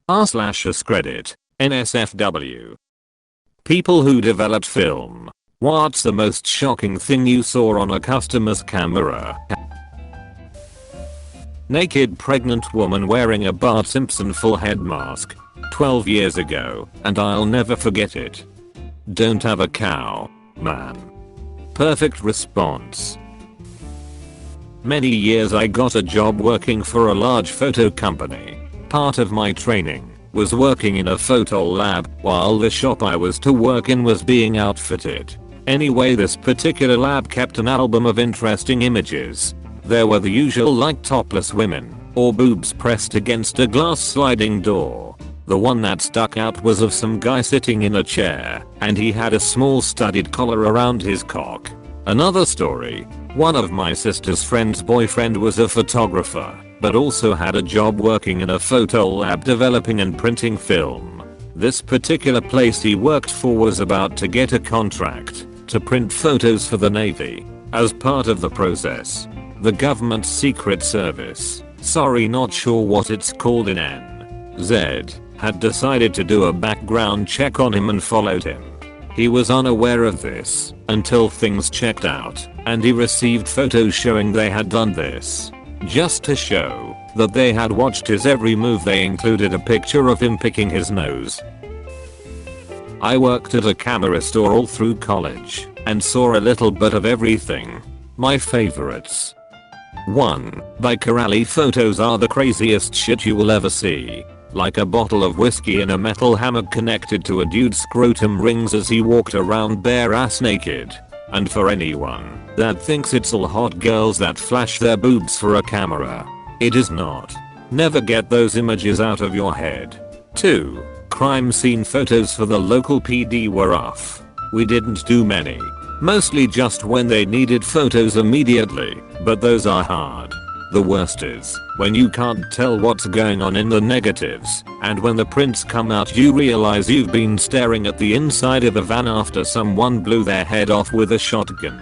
r/AskReddit NSFW. People who developed film. What's the most shocking thing you saw on a customer's camera? Naked pregnant woman wearing a Bart Simpson full head mask. 12 years ago, and I'll never forget it. Don't have a cow, man. Perfect response. Many years I got a job working for a large photo company. Part of my training was working in a photo lab while the shop I was to work in was being outfitted. Anyway, this particular lab kept an album of interesting images. There were the usual like topless women or boobs pressed against a glass sliding door. The one that stuck out was of some guy sitting in a chair and he had a small studded collar around his cock. Another story. One of my sister's friend's boyfriend was a photographer, but also had a job working in a photo lab developing and printing film. This particular place he worked for was about to get a contract to print photos for the Navy. As part of the process, the government's secret service, sorry not sure what it's called in NZ, had decided to do a background check on him and followed him. He was unaware of this until things checked out and he received photos showing they had done this. Just to show that they had watched his every move, they included a picture of him picking his nose. I worked at a camera store all through college and saw a little bit of everything. My favorites. 1. Biker alley photos are the craziest shit you will ever see. Like a bottle of whiskey in a metal hammock connected to a dude's scrotum rings as he walked around bare ass naked. And for anyone that thinks it's all hot girls that flash their boobs for a camera, it is not. Never get those images out of your head. 2. Crime scene photos for the local PD were off. We didn't do many. Mostly just when they needed photos immediately, but those are hard. The worst is when you can't tell what's going on in the negatives, and when the prints come out you realize you've been staring at the inside of a van after someone blew their head off with a shotgun.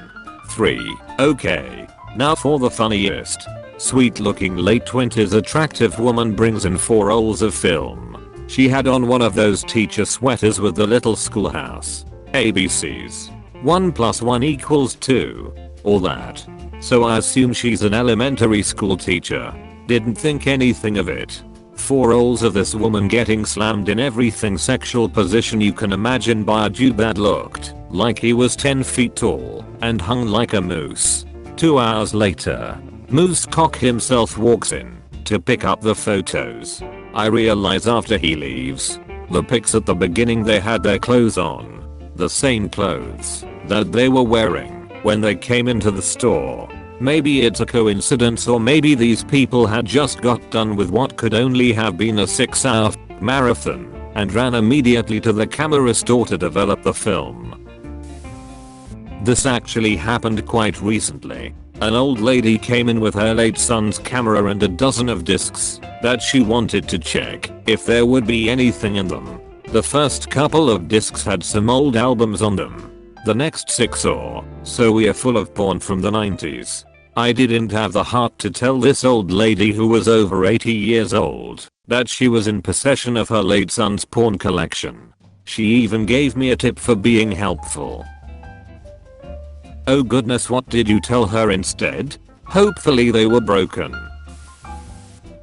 3. Okay. Now for the funniest. Sweet looking late 20s attractive woman brings in 4 rolls of film. She had on one of those teacher sweaters with the little schoolhouse ABCs. 1 + 1 = 2. All that. So I assume she's an elementary school teacher. Didn't think anything of it. 4 rolls of this woman getting slammed in everything sexual position you can imagine by a dude that looked like he was 10 feet tall and hung like a moose. 2 hours later, Moose Cock himself walks in to pick up the photos. I realize after he leaves, the pics at the beginning they had their clothes on. The same clothes that they were wearing when they came into the store. Maybe it's a coincidence, or maybe these people had just got done with what could only have been a 6-hour marathon and ran immediately to the camera store to develop the film. This actually happened quite recently. An old lady came in with her late son's camera and a dozen of discs that she wanted to check if there would be anything in them. The first couple of discs had some old albums on them. The next 6 or so were full of porn from the 90s. I didn't have the heart to tell this old lady, who was over 80 years old, that she was in possession of her late son's porn collection. She even gave me a tip for being helpful. Oh goodness, what did you tell her instead? Hopefully they were broken.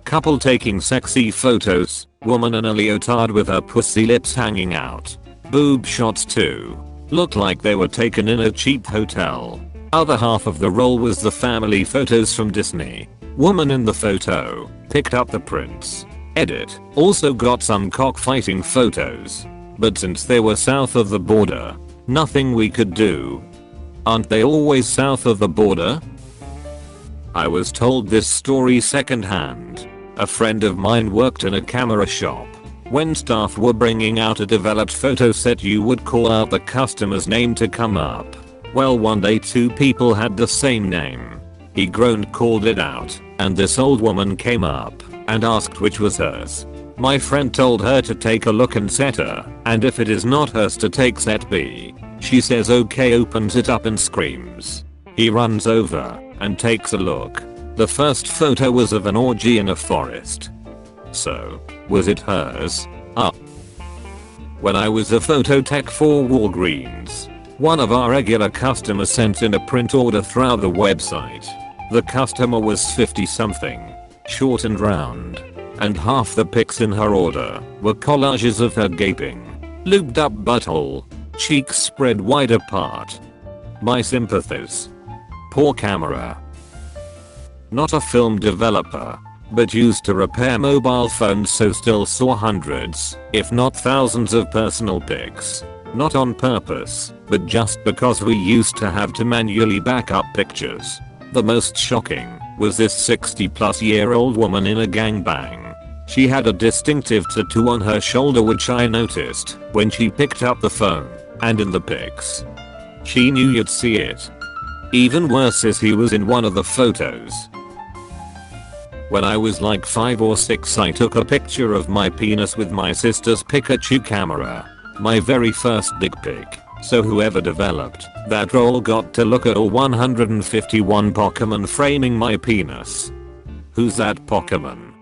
Couple taking sexy photos. Woman in a leotard with her pussy lips hanging out. Boob shots too. Looked like they were taken in a cheap hotel. Other half of the roll was the family photos from Disney. Woman in the photo picked up the prints. Edit. Also got some cockfighting photos. But since they were south of the border, nothing we could do. Aren't they always south of the border? I was told this story secondhand. A friend of mine worked in a camera shop. When staff were bringing out a developed photo set, you would call out the customer's name to come up. Well, one day 2 people had the same name. He groaned, called it out, and this old woman came up and asked which was hers. My friend told her to take a look and set her, and if it is not hers to take set B. She says okay, opens it up and screams. He runs over and takes a look. The first photo was of an orgy in a forest. So Was it hers? When I was a photo tech for Walgreens, one of our regular customers sent in a print order through the website. The customer was 50 something, short and round, and half the pics in her order were collages of her gaping, lubed up butthole, cheeks spread wide apart. My sympathies. Poor camera. Not a film developer, but used to repair mobile phones, so still saw hundreds, if not thousands of personal pics. Not on purpose, but just because we used to have to manually back up pictures. The most shocking was this 60-plus-year-old woman in a gangbang. She had a distinctive tattoo on her shoulder, which I noticed when she picked up the phone, and in the pics. She knew you'd see it. Even worse is he was in one of the photos. When I was like 5 or 6, I took a picture of my penis with my sister's Pikachu camera. My very first dick pic. So whoever developed that role got to look at all 151 Pokemon framing my penis. Who's that Pokemon?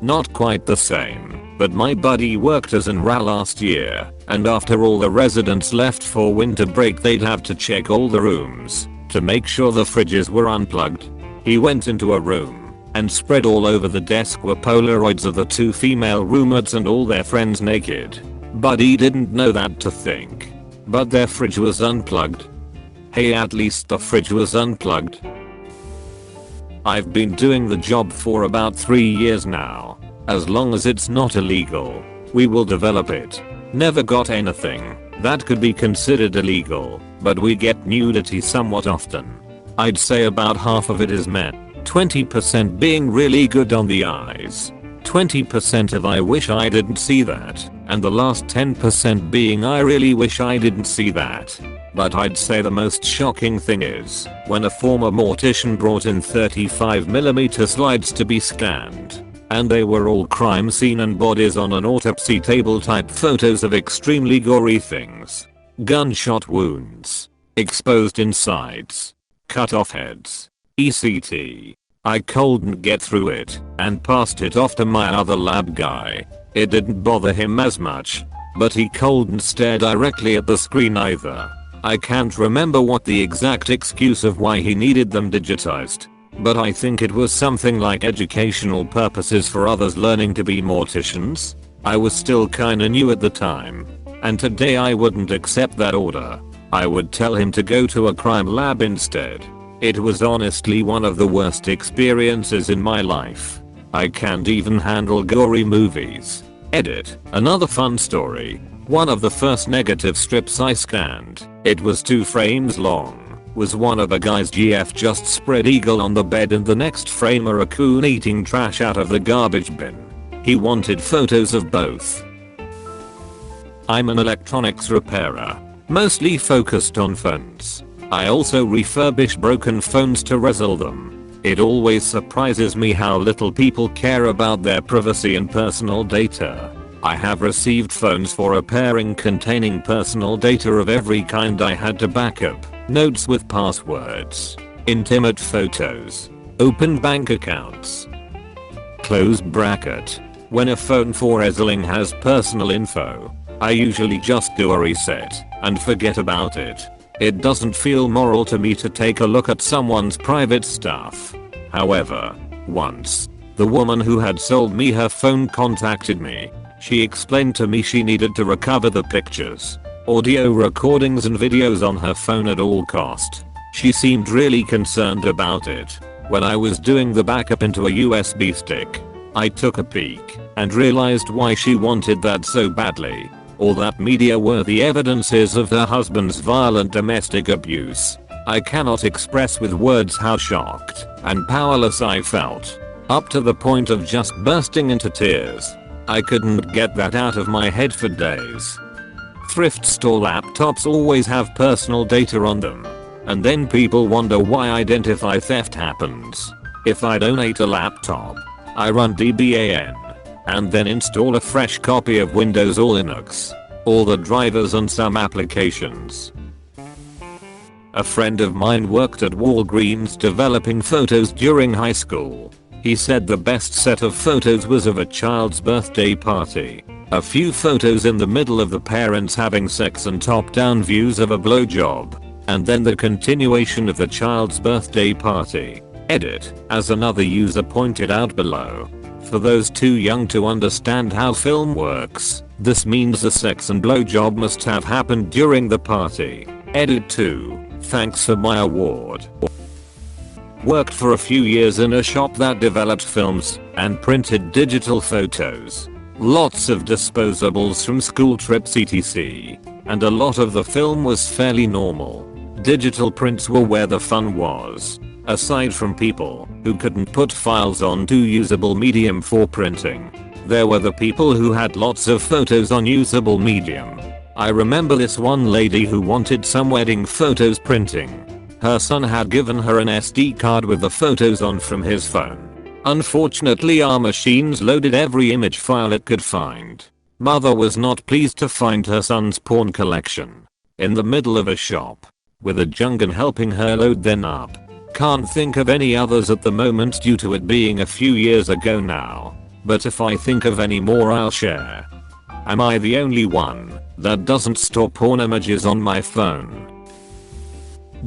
Not quite the same, but my buddy worked as an RA last year, and after all the residents left for winter break, they'd have to check all the rooms to make sure the fridges were unplugged. He went into a room, and spread all over the desk were Polaroids of the 2 female roommates and all their friends naked. Buddy didn't know that to think. But their fridge was unplugged. Hey, at least the fridge was unplugged. I've been doing the job for about 3 years now. As long as it's not illegal, we will develop it. Never got anything that could be considered illegal, but we get nudity somewhat often. I'd say about half of it is men. 20% being really good on the eyes. 20% of I wish I didn't see that, and the last 10% being I really wish I didn't see that. But I'd say the most shocking thing is when a former mortician brought in 35mm slides to be scanned, and they were all crime scene and bodies on an autopsy table type photos of extremely gory things. Gunshot wounds, exposed insides, cut off heads, ECT. I couldn't get through it and passed it off to my other lab guy. It didn't bother him as much, but he couldn't stare directly at the screen either. I can't remember what the exact excuse of why he needed them digitized, but I think it was something like educational purposes for others learning to be morticians. I was still kinda new at the time, and today I wouldn't accept that order. I would tell him to go to a crime lab instead. It was honestly one of the worst experiences in my life. I can't even handle gory movies. Edit. Another fun story. One of the first negative strips I scanned, it was 2 frames long, was one of a guy's GF just spread eagle on the bed, and the next frame a raccoon eating trash out of the garbage bin. He wanted photos of both. I'm an electronics repairer, mostly focused on phones. I also refurbish broken phones to resell them. It always surprises me how little people care about their privacy and personal data. I have received phones for repairing containing personal data of every kind. I had to back up notes with passwords, intimate photos, open bank accounts. Close bracket. When a phone for reselling has personal info, I usually just do a reset and forget about it. It doesn't feel moral to me to take a look at someone's private stuff. However, once, the woman who had sold me her phone contacted me. She explained to me she needed to recover the pictures, audio recordings and videos on her phone at all cost. She seemed really concerned about it. When I was doing the backup into a USB stick, I took a peek and realized why she wanted that so badly. All that media-worthy evidences of her husband's violent domestic abuse. I cannot express with words how shocked and powerless I felt, up to the point of just bursting into tears. I couldn't get that out of my head for days. Thrift store laptops always have personal data on them, and then people wonder why identity theft happens. If I donate a laptop, I run DBAN, and then install a fresh copy of Windows or Linux, all the drivers and some applications. A friend of mine worked at Walgreens developing photos during high school. He said the best set of photos was of a child's birthday party. A few photos in the middle of the parents having sex and top-down views of a blowjob. And then the continuation of the child's birthday party. Edit, as another user pointed out below. For those too young to understand how film works, this means the sex and blowjob must have happened during the party. Edit 2. Thanks for my award. Worked for a few years in a shop that developed films and printed digital photos. Lots of disposables from school trips etc. And a lot of the film was fairly normal. Digital prints were where the fun was. Aside from people who couldn't put files onto usable medium for printing, there were the people who had lots of photos on usable medium. I remember this one lady who wanted some wedding photos printing. Her son had given her an SD card with the photos on from his phone. Unfortunately, our machines loaded every image file it could find. Mother was not pleased to find her son's porn collection in the middle of a shop, with a Jungan helping her load them up. Can't think of any others at the moment due to it being a few years ago now, but if I think of any more I'll share. Am I the only one that doesn't store porn images on my phone?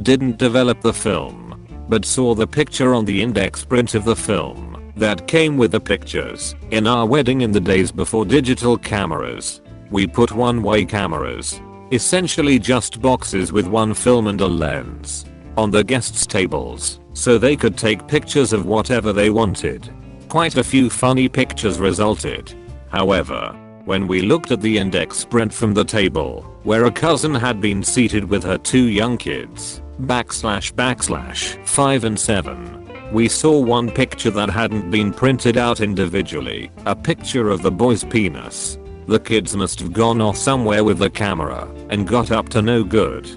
Didn't develop the film, but saw the picture on the index print of the film that came with the pictures in our wedding in the days before digital cameras. We put one-way cameras, essentially just boxes with one film and a lens, on the guests' tables so they could take pictures of whatever they wanted. Quite a few funny pictures resulted. However, when we looked at the index print from the table where a cousin had been seated with her two young kids, //5 and 7, we saw one picture that hadn't been printed out individually, a picture of the boy's penis. The kids must have gone off somewhere with the camera and got up to no good.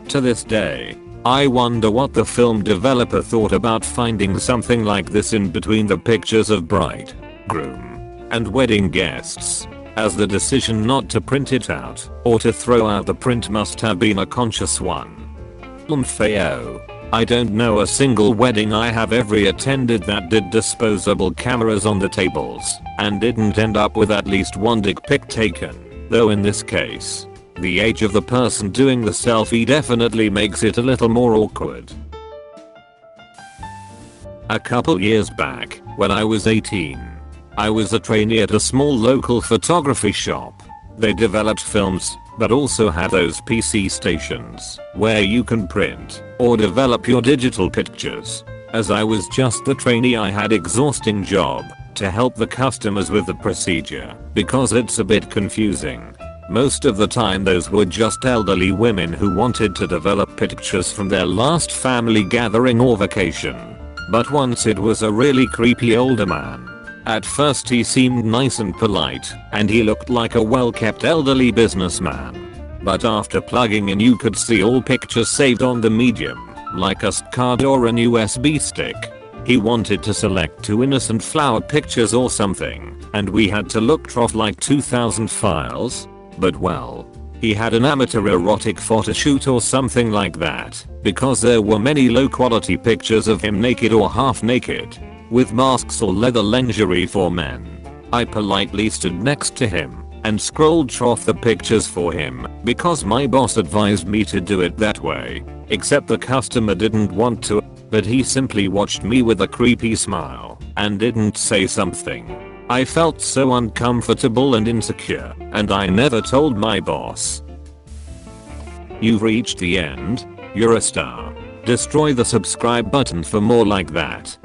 To this day, I wonder what the film developer thought about finding something like this in between the pictures of bride, groom, and wedding guests, as the decision not to print it out or to throw out the print must have been a conscious one. LMFAO. I don't know a single wedding I have ever attended that did disposable cameras on the tables and didn't end up with at least one dick pic taken, though in this case, the age of the person doing the selfie definitely makes it a little more awkward. A couple years back, when I was 18, I was a trainee at a small local photography shop. They developed films, but also had those PC stations where you can print or develop your digital pictures. As I was just the trainee, I had exhausting job to help the customers with the procedure because it's a bit confusing. Most of the time those were just elderly women who wanted to develop pictures from their last family gathering or vacation. But once it was a really creepy older man. At first he seemed nice and polite, and he looked like a well-kept elderly businessman. But after plugging in you could see all pictures saved on the medium, like a SD card or an USB stick. He wanted to select 2 innocent flower pictures or something, and we had to look through like 2,000 files. But well, he had an amateur erotic photo shoot or something like that, because there were many low quality pictures of him naked or half naked, with masks or leather lingerie for men. I politely stood next to him and scrolled through the pictures for him because my boss advised me to do it that way, except the customer didn't want to, but he simply watched me with a creepy smile and didn't say something. I felt so uncomfortable and insecure, and I never told my boss. You've reached the end. You're a star. Destroy the subscribe button for more like that.